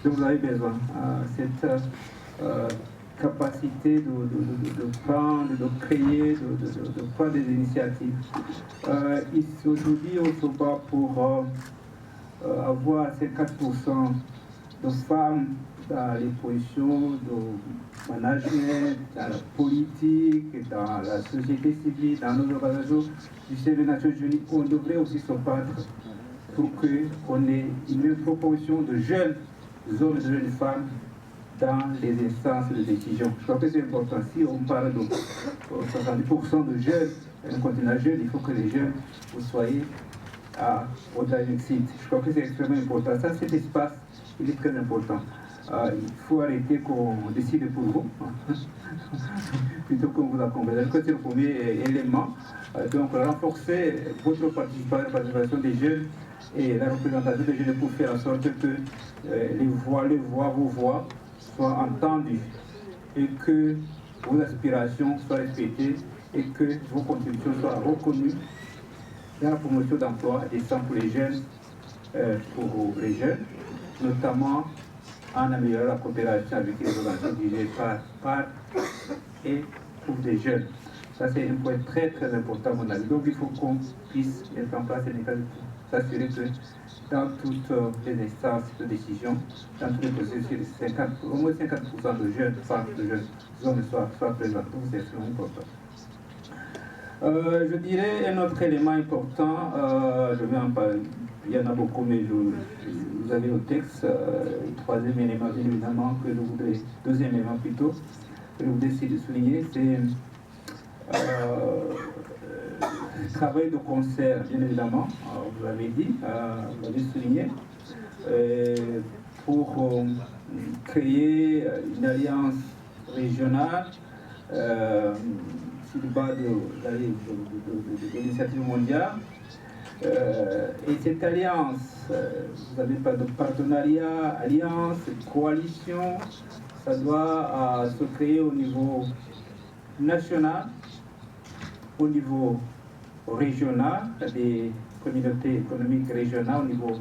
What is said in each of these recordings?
dont vous avez besoin. Cette capacité de prendre, de créer, de prendre des initiatives. Aujourd'hui, on se bat pour avoir 54% de femmes dans les positions de management, dans la politique, dans la société civile, dans nos organisations du sein des Nations Unies. On devrait aussi se battre pour qu'on ait une même proportion de jeunes hommes et de jeunes femmes dans les instances de décision. Je crois que c'est important. Si on parle de 70% de jeunes, un continent jeune, il faut que les jeunes, vous soyez au Dynamic Site. Je crois que c'est extrêmement important. Ça, cet espace, il est très important. Il faut arrêter qu'on décide pour vous, plutôt qu'on vous accompagne. Je crois que c'est le premier élément. Donc, renforcer votre participation des jeunes et la représentation des jeunes pour faire en sorte que vos voix soient entendues et que vos aspirations soient respectées et que vos contributions soient reconnues dans la promotion d'emploi décent pour les jeunes, notamment en améliorant la coopération avec les organisations dirigées par et pour des jeunes. Ça, c'est un point très très important à mon avis. Donc, il faut qu'on puisse mettre en place des mécanismes pour s'assurer que dans toutes les instances de décision, dans tous les processus, au moins 50% de jeunes femmes, de jeunes hommes soient présents. Donc, c'est extrêmement important. Je dirais un autre élément important, je vais en parler, il y en a beaucoup, mais vous avez au texte, le troisième élément, bien évidemment, deuxième élément plutôt, que je voudrais souligner, c'est le travail de concert, bien évidemment, vous l'avez dit, vous l'avez souligné, pour créer une alliance régionale sur le bas de l'initiative mondiale. Et cette alliance, vous avez pas de partenariat, alliance, coalition, ça doit se créer au niveau national, au niveau régional, des communautés économiques régionales, au niveau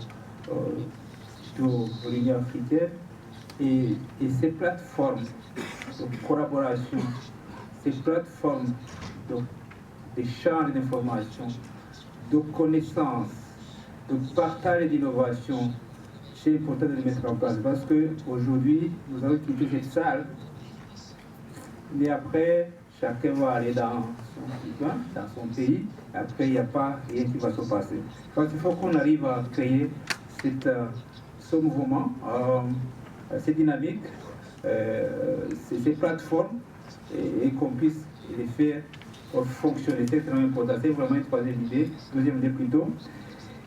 de l'Union africaine. Et ces plateformes de collaboration, ces plateformes d'échange d'informations, de connaissances, de partage d'innovation, c'est important de les mettre en place parce qu'aujourd'hui, vous avez quitté cette salle, mais après, chacun va aller dans son coin, dans son pays, après, il n'y a pas rien qui va se passer. Donc, il faut qu'on arrive à créer ce mouvement, cette dynamique, ces plateformes, et qu'on puisse les faire fonctionner. C'est extrêmement important. C'est vraiment une troisième idée, deuxième idée plutôt.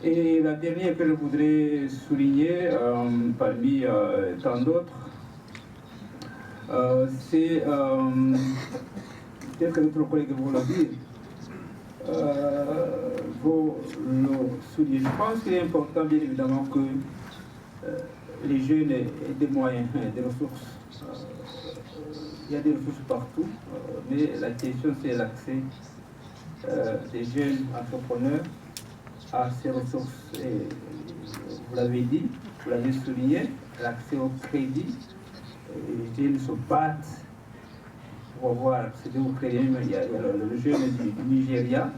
Et la dernière que je voudrais souligner, parmi tant d'autres, c'est, peut-être que d'autres collègues vont le dire, vont le souligner. Je pense qu'il est important, bien évidemment, que les jeunes aient des moyens, des ressources. Il y a des ressources partout, mais la question c'est l'accès des jeunes entrepreneurs à ces ressources. Et vous l'avez dit, vous l'avez souligné, l'accès au crédit. Les jeunes se battent pour avoir accès au crédit. Il y a le jeune du Nigeria,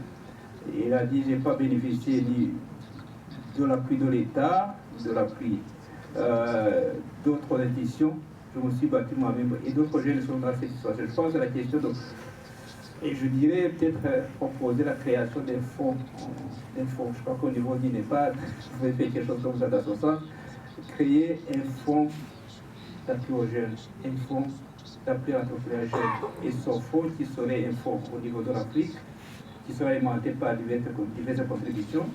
et il a dit j'ai pas bénéficié ni de l'appui de l'État, de l'appui d'autres institutions. Je me suis battu moi-même et d'autres jeunes sont dans cette situation. Je pense à la question de. Et je dirais peut-être proposer la création d'un fonds. Je crois qu'au niveau du Népal, vous pouvez faire quelque chose comme ça dans ce sens. Créer un fonds d'appui aux jeunes, un fonds d'appui à l'entrepreneuriat jeune. Et ce fonds qui serait un fonds au niveau de l'Afrique, qui serait alimenté par diverses contributions,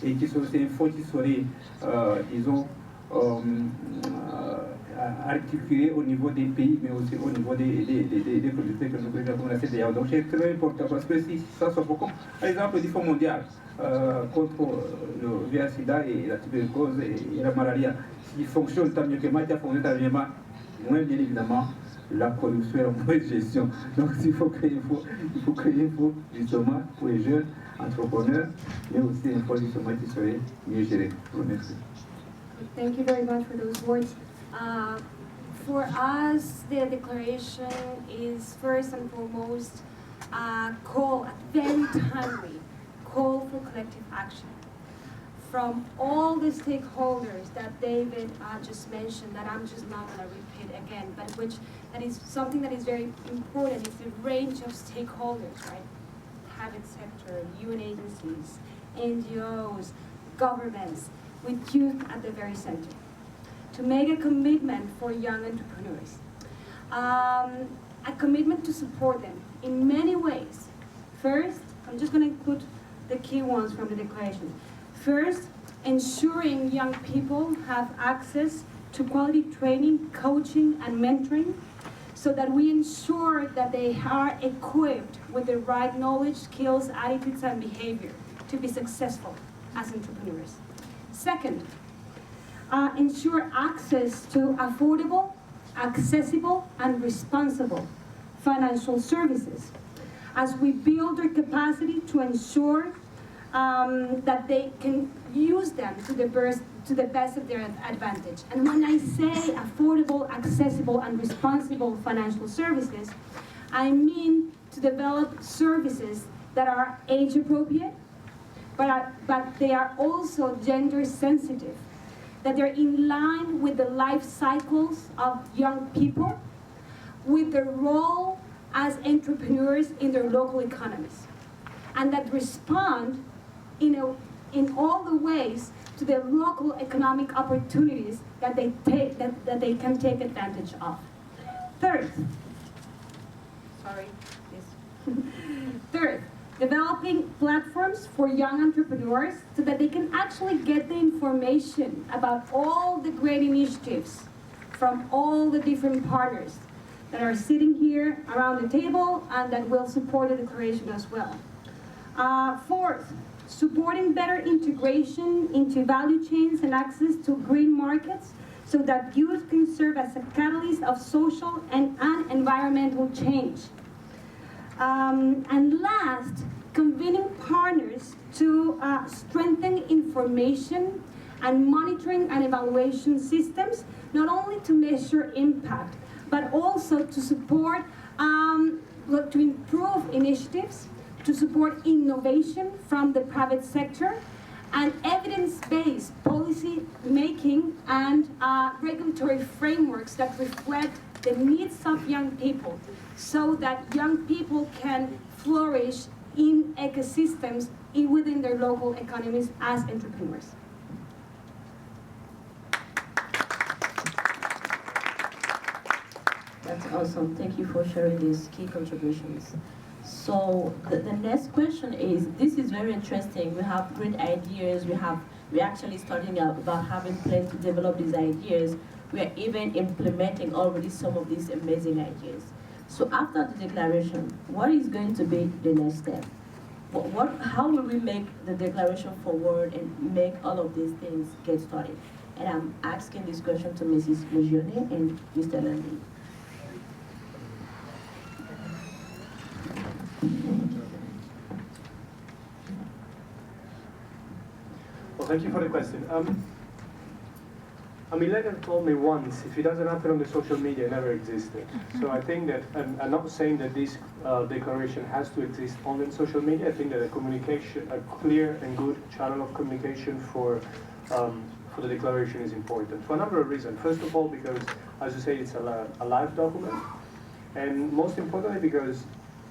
et qui serait un fonds qui serait, disons, articulé au niveau des pays, mais aussi au niveau des communautés que nous connaissons comme la CEDEAO. Donc c'est très important parce que si ça se fait comme, par exemple, du Fonds mondial contre le VIH-Sida et la tuberculose et la malaria, s'il fonctionne tant mieux que mal, il fonctionne tant mieux, moins bien évidemment la corruption et la mauvaise gestion. Donc il faut créer un fonds justement pour les jeunes entrepreneurs, mais aussi un fonds justement qui serait mieux géré. Je vous remercie. Thank you very much for those words. For us, the declaration is first and foremost a call, a very timely call for collective action from all the stakeholders that David just mentioned, that I'm just not going to repeat again, but that is something that is very important. It's a range of stakeholders, right? Private sector, UN agencies, NGOs, governments, with youth at the very center, to make a commitment for young entrepreneurs. A commitment to support them in many ways. First, I'm just going to include the key ones from the declaration. First, ensuring young people have access to quality training, coaching, and mentoring, so that we ensure that they are equipped with the right knowledge, skills, attitudes, and behavior to be successful as entrepreneurs. Second, ensure access to affordable, accessible, and responsible financial services as we build their capacity to ensure that they can use them to the best of their advantage. And when I say affordable, accessible, and responsible financial services, I mean to develop services that are age appropriate, but they are also gender sensitive, that they're in line with the life cycles of young people, with their role as entrepreneurs in their local economies, and that respond in all the ways to the local economic opportunities that they can take advantage of. Third, developing platforms for young entrepreneurs so that they can actually get the information about all the great initiatives from all the different partners that are sitting here around the table and that will support the declaration as well. Fourth, supporting better integration into value chains and access to green markets so that youth can serve as a catalyst of social and environmental change. And last, convening partners to strengthen information and monitoring and evaluation systems, not only to measure impact, but also to support, to improve initiatives, to support innovation from the private sector, and evidence-based policy making and regulatory frameworks that reflect the needs of young people, so that young people can flourish in ecosystems within their local economies as entrepreneurs. That's awesome. Thank you for sharing these key contributions. So the next question is, this is very interesting. We have great ideas. We're actually starting about having plans to develop these ideas. We are even implementing already some of these amazing ideas. So after the declaration, what is going to be the next step? How will we make the declaration forward and make all of these things get started? And I'm asking this question to Mrs. Legione and Mr. Landy. Well, thank you for the question. Leonard told me once, if it doesn't happen on the social media, it never existed. So I think that, I'm not saying that this declaration has to exist only on social media. I think that a clear and good channel of communication for the declaration is important. For a number of reasons. First of all, because, as you say, it's a live document. And most importantly, because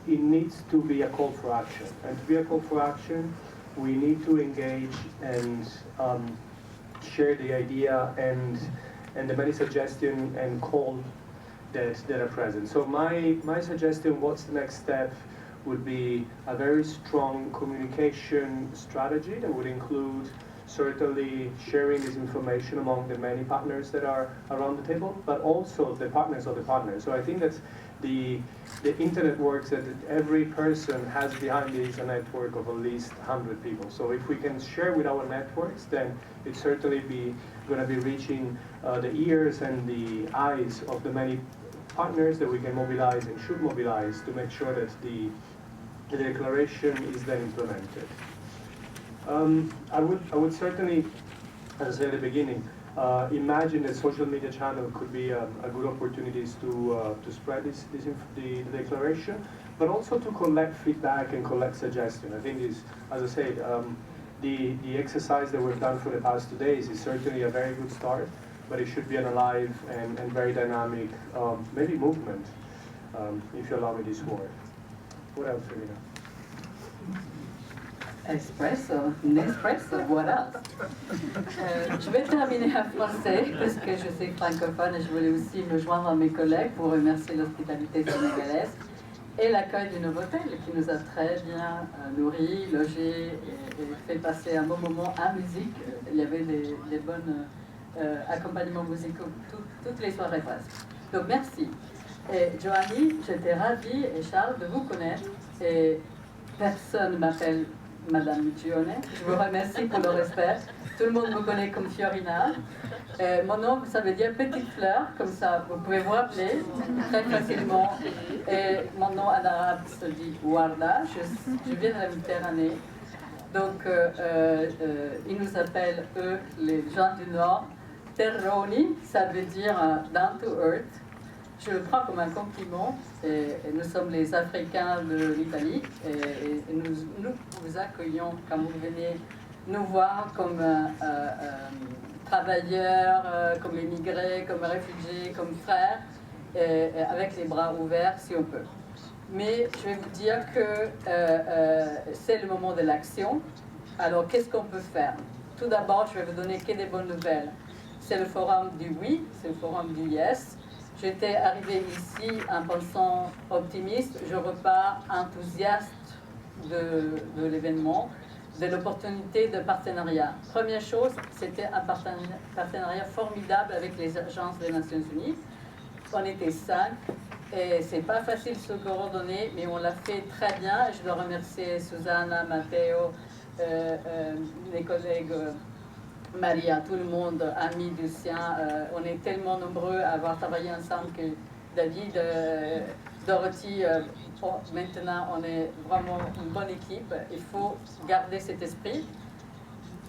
it needs to be a call for action. And to be a call for action, we need to engage and share the idea and the many suggestions and calls that are present. So my suggestion, what's the next step, would be a very strong communication strategy that would include certainly sharing this information among the many partners that are around the table, but also the partners of the partners. So I think that the internet works that every person has behind it a network of at least 100 people. So if we can share with our networks, then it's certainly going to be reaching the ears and the eyes of the many partners that we can mobilize and should mobilize to make sure that the declaration is then implemented. I would certainly, as I said at the beginning, imagine that social media channel could be a good opportunities to spread the declaration, but also to collect feedback and collect suggestions. I think this, as I said, the exercise that we've done for the past 2 days is certainly a very good start, but it should be an alive and very dynamic, maybe movement, if you allow me this word. What else, Elena? Espresso, Nespresso, voilà. Je vais terminer en français parce que je suis francophone et je voulais aussi me joindre à mes collègues pour remercier l'hospitalité sénégalaise et l'accueil du nouveau hôtel qui nous a très bien nourris, logés et fait passer un bon moment en musique. Il y avait des bons accompagnements musicaux toutes les soirées presque. Donc merci. Et Joanny, j'étais ravie, et Charles, de vous connaître. Et personne ne m'appelle Madame Muccione. Je vous remercie pour le respect. Tout le monde me connaît comme Fiorina. Mon nom, ça veut dire petite fleur, comme ça vous pouvez vous rappeler très facilement. Et mon nom en arabe se dit Warda. Je viens de la Méditerranée. Donc, ils nous appellent, eux, les gens du Nord, Terroni, ça veut dire down to earth. Je le prends comme un compliment. Et nous sommes les Africains de l'Italie et nous vous accueillons quand vous venez nous voir comme travailleurs, comme immigrés, comme réfugiés, comme frères, et avec les bras ouverts si on peut. Mais je vais vous dire que c'est le moment de l'action. Alors qu'est-ce qu'on peut faire? Tout d'abord, je vais vous donner que des bonnes nouvelles. C'est le forum du oui, c'est le forum du yes. J'étais arrivée ici en pensant optimiste, je repars enthousiaste de l'événement, de l'opportunité de partenariat. Première chose, c'était un partenariat formidable avec les agences des Nations Unies. On était 5 et c'est pas facile de se coordonner, mais on l'a fait très bien. Je dois remercier Susanna, Matteo, les collègues. Maria, tout le monde, amis, Lucien, on est tellement nombreux à avoir travaillé ensemble que David, Dorothy, maintenant on est vraiment une bonne équipe. Il faut garder cet esprit.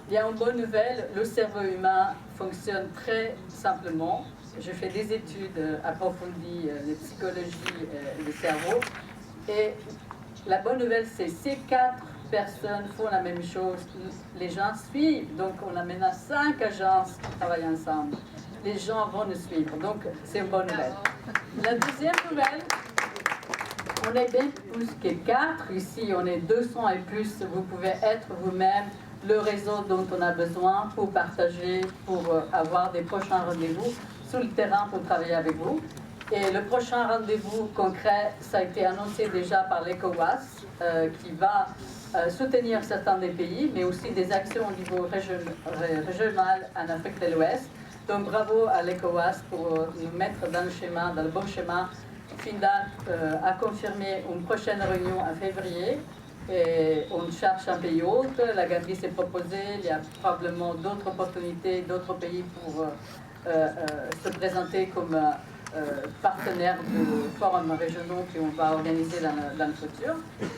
Il y a une bonne nouvelle, le cerveau humain fonctionne très simplement. Je fais des études approfondies de psychologie du cerveau et la bonne nouvelle c'est ces 4 personnes font la même chose, les gens suivent, donc on a maintenant 5 agences qui travaillent ensemble. Les gens vont nous suivre, donc c'est une bonne nouvelle. La deuxième nouvelle, on est bien plus que 4 ici, on est 200 et plus, vous pouvez être vous-même le réseau dont on a besoin pour partager, pour avoir des prochains rendez-vous sur le terrain pour travailler avec vous. Et le prochain rendez-vous concret, ça a été annoncé déjà par l'ECOWAS, qui va soutenir certains des pays, mais aussi des actions au niveau régional en Afrique de l'Ouest. Donc bravo à l'ECOWAS pour nous mettre dans le schéma, dans le bon schéma. FINDAC a confirmé une prochaine réunion en février et on cherche un pays autre. La Gambie s'est proposée, il y a probablement d'autres opportunités, d'autres pays pour se présenter comme partenaires de forums régionaux qu'on va organiser dans le futur.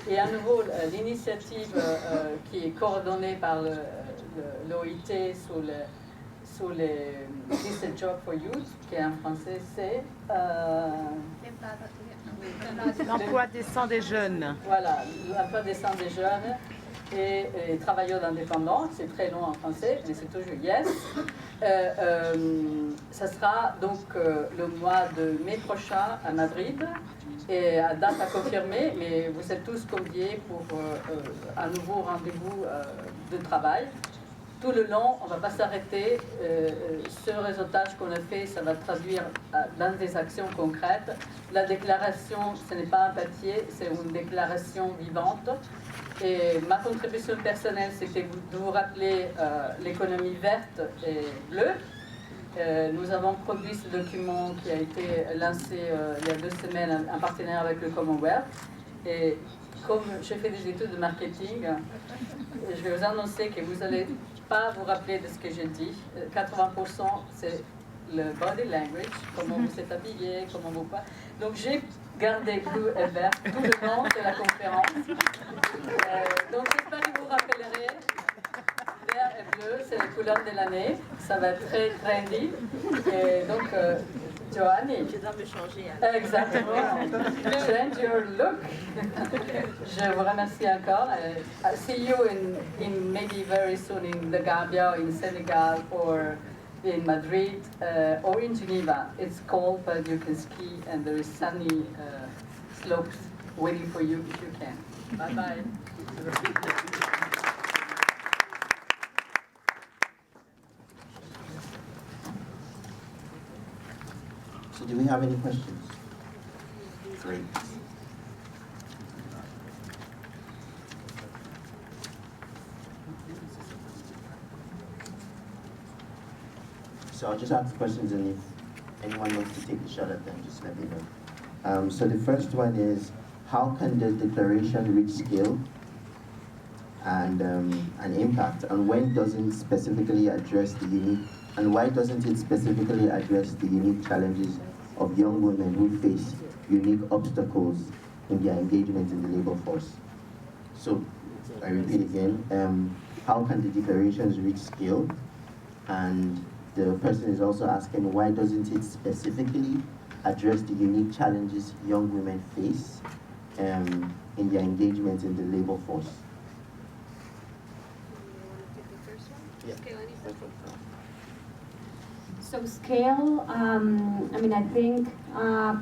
Et à nouveau, l'initiative qui est coordonnée par l'OIT sous les Decent Job for Youth, qui en français c'est l'emploi décent des jeunes. Voilà, l'emploi décent des jeunes et travailleurs indépendants, c'est très long en français, mais c'est toujours yes. Ça sera donc le mois de mai prochain à Madrid, et à date à confirmer, mais vous êtes tous conviés pour un nouveau rendez-vous de travail. Tout le long, on ne va pas s'arrêter. Ce réseautage qu'on a fait, ça va traduire dans des actions concrètes. La déclaration, ce n'est pas un papier, c'est une déclaration vivante. Et ma contribution personnelle, c'était de vous rappeler l'économie verte et bleue. Nous avons produit ce document qui a été lancé il y a 2 semaines en partenariat avec le Commonwealth. Et comme j'ai fait des études de marketing, je vais vous annoncer que vous n'allez pas vous rappeler de ce que j'ai dit. 80% c'est le body language, comment vous êtes habillé, comment vous parlez. Donc j'ai gardé bleu et vert tout le long de la conférence. Donc j'espère que vous rappellerez vert et bleu, c'est les couleurs de l'année. Ça va être très trendy. Et donc, Joanny. Je dois me changer. Exactement. Change your look. Je vous remercie encore. I'll see you in maybe very soon in the Gambia, in Senegal, or in Madrid, or in Geneva. It's cold, but you can ski, and there is sunny slopes waiting for you if you can. Bye bye. So do we have any questions? Great. So I'll just ask questions, and if anyone wants to take a shot at them, just let me know. So the first one is, how can the declaration reach scale and impact, and when doesn't specifically address the unique, and why doesn't it specifically address the unique challenges of young women who face unique obstacles in their engagement in the labor force? So, I repeat again, how can the declarations reach scale? And the person is also asking, why doesn't it specifically address the unique challenges young women face in their engagement in the labor force? Yeah. So scale, I mean, I think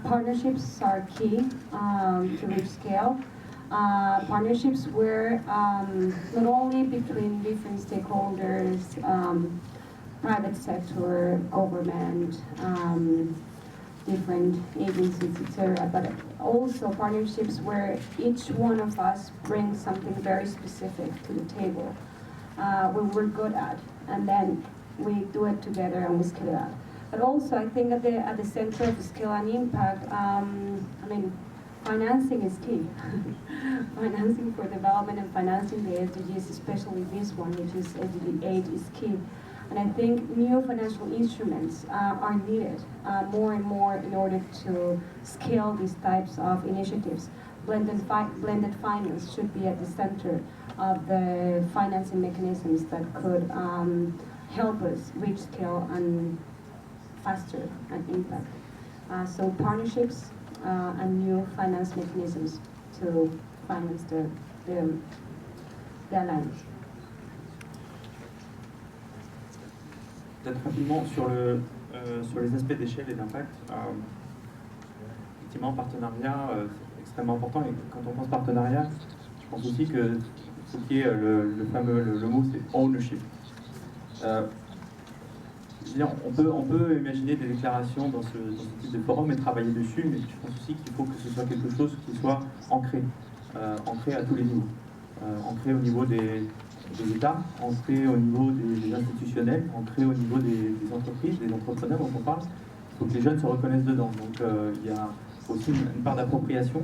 partnerships are key to reach scale. Partnerships where not only between different stakeholders, private sector, government, different agencies, etc., but also partnerships where each one of us brings something very specific to the table, what we're good at, and then we do it together and we scale it out. But also, I think at the center of scale and impact, I mean, financing is key. Financing for development and financing the SDGs, especially this one, which is SDG 8, is key. And I think new financial instruments are needed more and more in order to scale these types of initiatives. Blended finance should be at the center of the financing mechanisms that could help us reach scale and faster and impact. So partnerships and new finance mechanisms to finance the alliance. Peut-être rapidement sur les aspects d'échelle et d'impact. Effectivement, partenariat, c'est extrêmement important. Et quand on pense partenariat, je pense aussi que ce qui est le fameux, le mot, c'est ownership. On peut imaginer des déclarations dans ce type de forum et travailler dessus, mais je pense aussi qu'il faut que ce soit quelque chose qui soit ancré à tous les niveaux. Ancré au niveau des États, ancré au niveau des institutionnels, ancré au niveau des entreprises, des entrepreneurs dont on parle. Il faut que les jeunes se reconnaissent dedans. Donc il y a aussi une part d'appropriation.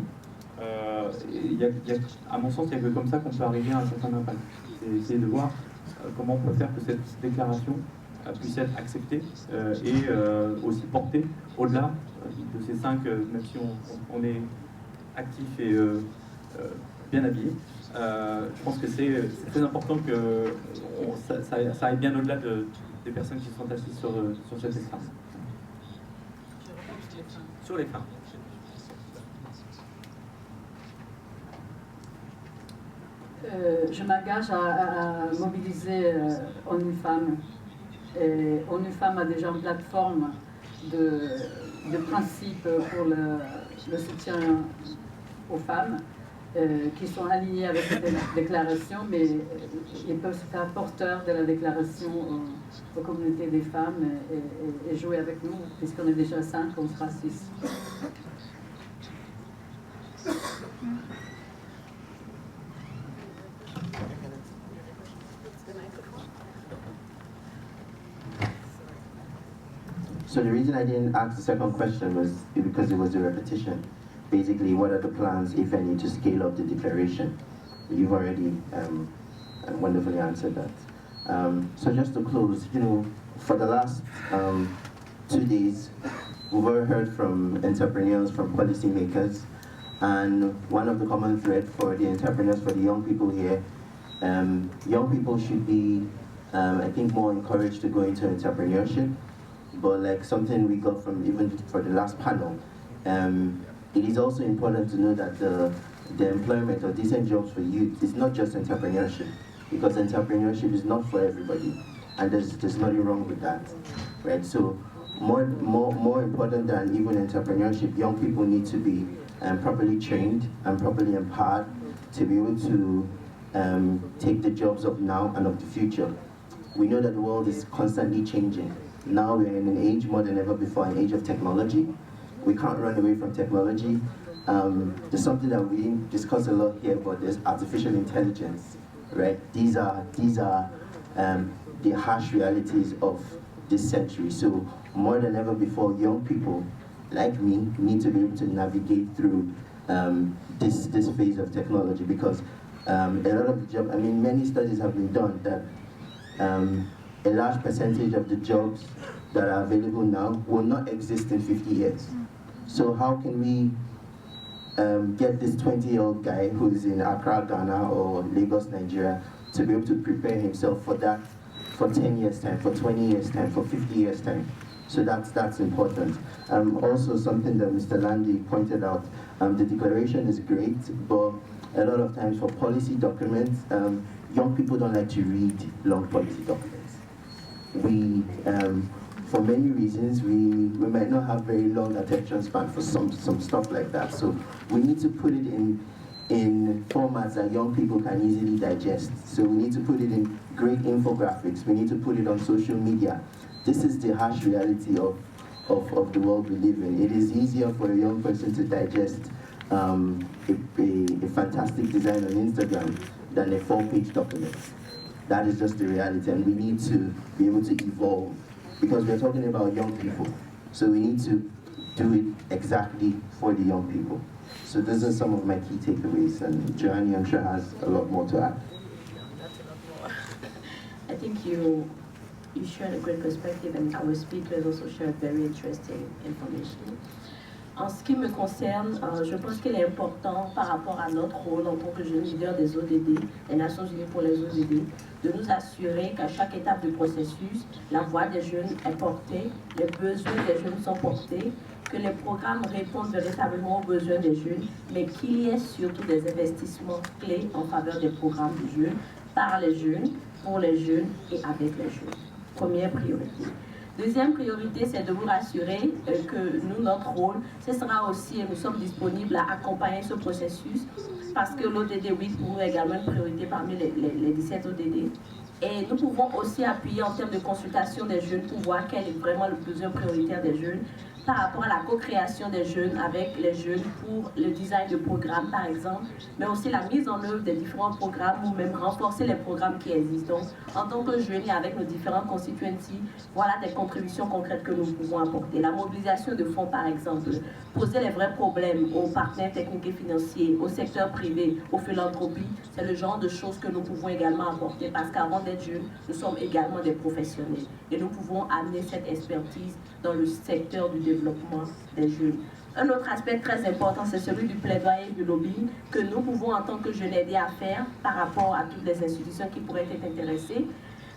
À mon sens, il n'y a que comme ça qu'on peut arriver à un certain impact. C'est essayer de voir comment on peut faire que cette déclaration puisse être acceptée et aussi portée au-delà de ces 5, même si on est actif et bien habillé. Je pense que c'est très important que ça aille bien au-delà des personnes qui sont assises sur cet espace. Sur les femmes. Je m'engage à mobiliser ONU Femmes. Et ONU Femmes a déjà une plateforme de principes pour le soutien aux femmes qui sont alignés avec cette déclaration, mais ils peuvent se faire porteurs de la déclaration aux communautés des femmes et jouer avec nous, puisqu'on est déjà 5, on sera 6. So the reason I didn't ask the second question was because it was a repetition. Basically, what are the plans, if any, to scale up the declaration? You've already wonderfully answered that. So just to close, for the last 2 days, we've all heard from entrepreneurs, from policymakers, and one of the common thread for the entrepreneurs, for the young people here, young people should be I think more encouraged to go into entrepreneurship. But like something we got from even for the last panel, it is also important to know that the employment or decent jobs for youth is not just entrepreneurship, because entrepreneurship is not for everybody, and there's nothing wrong with that, right? So more important than even entrepreneurship, young people need to be properly trained and properly empowered to be able to take the jobs of now and of the future. We know that the world is constantly changing. Now we're in an age more than ever before, an age of technology. We can't run away from technology. There's something that we didn't discuss a lot here, but there's artificial intelligence, right? These are the harsh realities of this century. So more than ever before, young people like me need to be able to navigate through this phase of technology, because a lot of the jobs, I mean, many studies have been done that a large percentage of the jobs that are available now will not exist in 50 years. So how can we get this 20-year-old guy who's in Accra, Ghana, or Lagos, Nigeria, to be able to prepare himself for that for 10 years' time, for 20 years' time, for 50 years' time? So that's important. Also, something that Mr. Landy pointed out, the declaration is great, but a lot of times for policy documents, young people don't like to read long policy documents. We, for many reasons, we might not have very long attention span for some stuff like that. So we need to put it in formats that young people can easily digest. So we need to put it in great infographics. We need to put it on social media. This is the harsh reality of the world we live in. It is easier for a young person to digest a fantastic design on Instagram than a 4-page document. That is just the reality, and we need to be able to evolve, because we're talking about young people. So we need to do it exactly for the young people. So those are some of my key takeaways, and Joanne, I'm sure, has a lot more to add. I think you shared a great perspective, and our speakers also shared very interesting information. En ce qui me concerne, je pense qu'il est important par rapport à notre rôle en tant que jeunes leaders des ODD, les Nations Unies pour les ODD, de nous assurer qu'à chaque étape du processus, la voix des jeunes est portée, les besoins des jeunes sont portés, que les programmes répondent véritablement aux besoins des jeunes, mais qu'il y ait surtout des investissements clés en faveur des programmes des jeunes, par les jeunes, pour les jeunes et avec les jeunes. Première priorité. Deuxième priorité, c'est de vous rassurer que nous, notre rôle, ce sera aussi, et nous sommes disponibles à accompagner ce processus, parce que l'ODD 8 pour nous est également une priorité parmi les 17 ODD. Et nous pouvons aussi appuyer en termes de consultation des jeunes pour voir quel est vraiment le besoin prioritaire des jeunes par rapport à la co-création des jeunes avec les jeunes pour le design de programmes par exemple, mais aussi la mise en œuvre des différents programmes ou même renforcer les programmes qui existent. Donc, en tant que jeunes et avec nos différentes constituencies, voilà des contributions concrètes que nous pouvons apporter. La mobilisation de fonds par exemple, poser les vrais problèmes aux partenaires techniques et financiers, au secteur privé, aux philanthropies, c'est le genre de choses que nous pouvons également apporter parce qu'avant d'être jeunes, nous sommes également des professionnels et nous pouvons amener cette expertise dans le secteur du développement des jeunes. Un autre aspect très important, c'est celui du plaidoyer du lobbying que nous pouvons en tant que jeunes aider à faire par rapport à toutes les institutions qui pourraient être intéressées.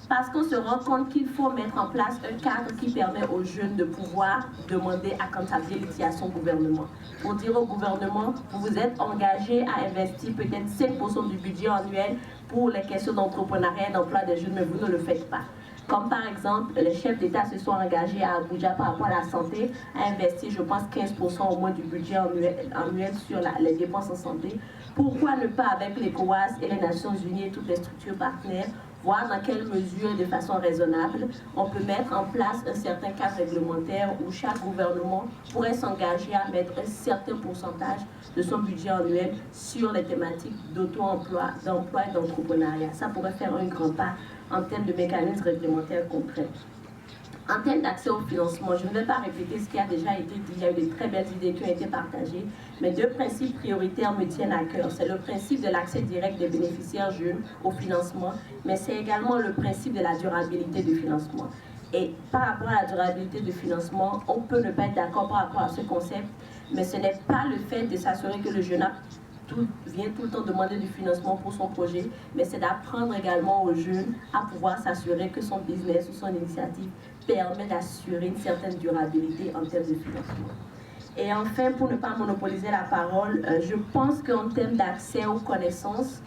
Parce qu'on se rend compte qu'il faut mettre en place un cadre qui permet aux jeunes de pouvoir demander accountability à son gouvernement. Pour dire au gouvernement, vous vous êtes engagé à investir peut-être 5% du budget annuel pour les questions d'entrepreneuriat et d'emploi des jeunes, mais vous ne le faites pas. Comme par exemple, les chefs d'État se sont engagés à Abuja par rapport à la santé, à investir, je pense, 15% au moins du budget annuel sur les dépenses en santé. Pourquoi ne pas avec l'ECOWAS et les Nations Unies et toutes les structures partenaires, voir dans quelle mesure, de façon raisonnable, on peut mettre en place un certain cadre réglementaire où chaque gouvernement pourrait s'engager à mettre un certain pourcentage de son budget annuel sur les thématiques d'auto-emploi, d'emploi et d'entrepreneuriat. Ça pourrait faire un grand pas en termes de mécanismes réglementaires concrets. En termes d'accès au financement, je ne vais pas répéter ce qui a déjà été dit, il y a eu de très belles idées qui ont été partagées, mais deux principes prioritaires me tiennent à cœur. C'est le principe de l'accès direct des bénéficiaires jeunes au financement, mais c'est également le principe de la durabilité du financement. Et par rapport à la durabilité du financement, on peut ne pas être d'accord par rapport à ce concept, mais ce n'est pas le fait de s'assurer que le jeune a vient tout le temps demander du financement pour son projet, mais c'est d'apprendre également aux jeunes à pouvoir s'assurer que son business ou son initiative permet d'assurer une certaine durabilité en termes de financement. Et enfin, pour ne pas monopoliser la parole, je pense qu'en termes d'accès aux connaissances,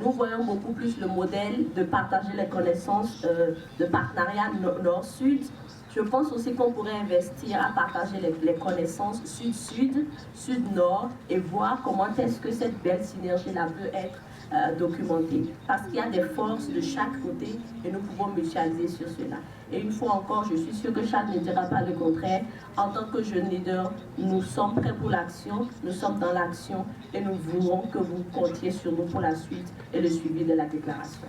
nous voyons beaucoup plus le modèle de partager les connaissances, de partenariat nord-sud. Je pense aussi qu'on pourrait investir à partager les connaissances sud-sud, sud-nord et voir comment est-ce que cette belle synergie-là peut être documentée. Parce qu'il y a des forces de chaque côté et nous pouvons mutualiser sur cela. Et une fois encore, je suis sûre que Charles ne dira pas le contraire. En tant que jeune leader, nous sommes prêts pour l'action, nous sommes dans l'action et nous voulons que vous comptiez sur nous pour la suite et le suivi de la déclaration.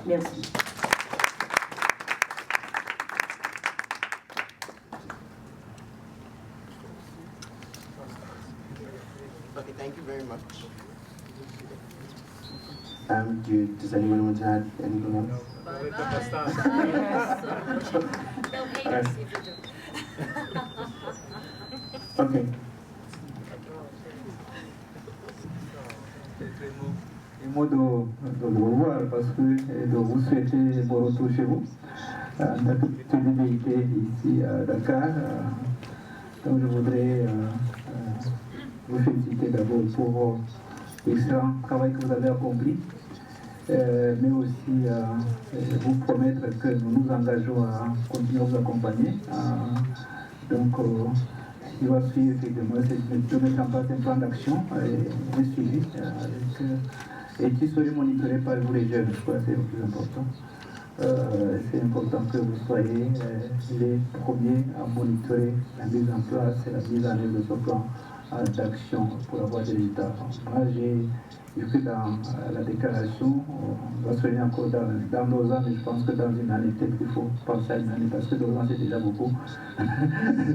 Merci. Okay, thank you very much. Does anyone want to add anything else? They'll hate us if we do. Ok. Les mots de vous revoir parce que de vous souhaiter bon retour chez vous. Notre vérité ici à Dakar. Donc je voudrais vous féliciter d'abord pour l'excellent travail que vous avez accompli, mais aussi vous promettre que nous nous engageons à continuer à vous accompagner. Donc, ce qui va suivre, effectivement, c'est de mettre en place un plan d'action et un suivi et qui serait monitoré par vous les jeunes. Je crois que c'est le plus important. C'est important que vous soyez les premiers à monitorer la mise en place et la mise en œuvre de ce plan d'action pour avoir des résultats. Moi, j'ai vu que dans la déclaration, on va se réunir encore dans nos ans, mais je pense que dans une année, peut-être qu'il faut penser à une année, parce que 2 ans, c'est déjà beaucoup.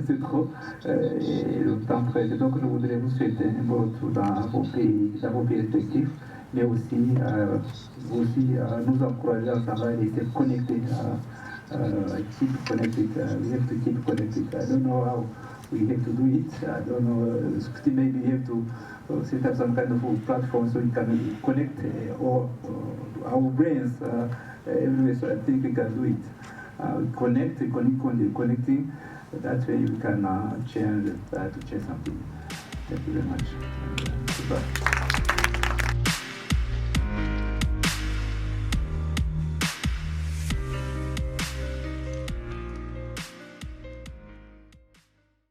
C'est trop. Et le temps presse. Donc, je voudrais vous souhaiter un bon retour dans vos pays respectifs, mais aussi, nous encourager ensemble à rester connectés. Keep connected. We have to keep connected. I don't know how we have to do it. I don't know. Maybe we have to set up some kind of a platform so we can connect our brains everywhere. So I think we can do it. Connecting. That way we can change something. Thank you very much. Goodbye.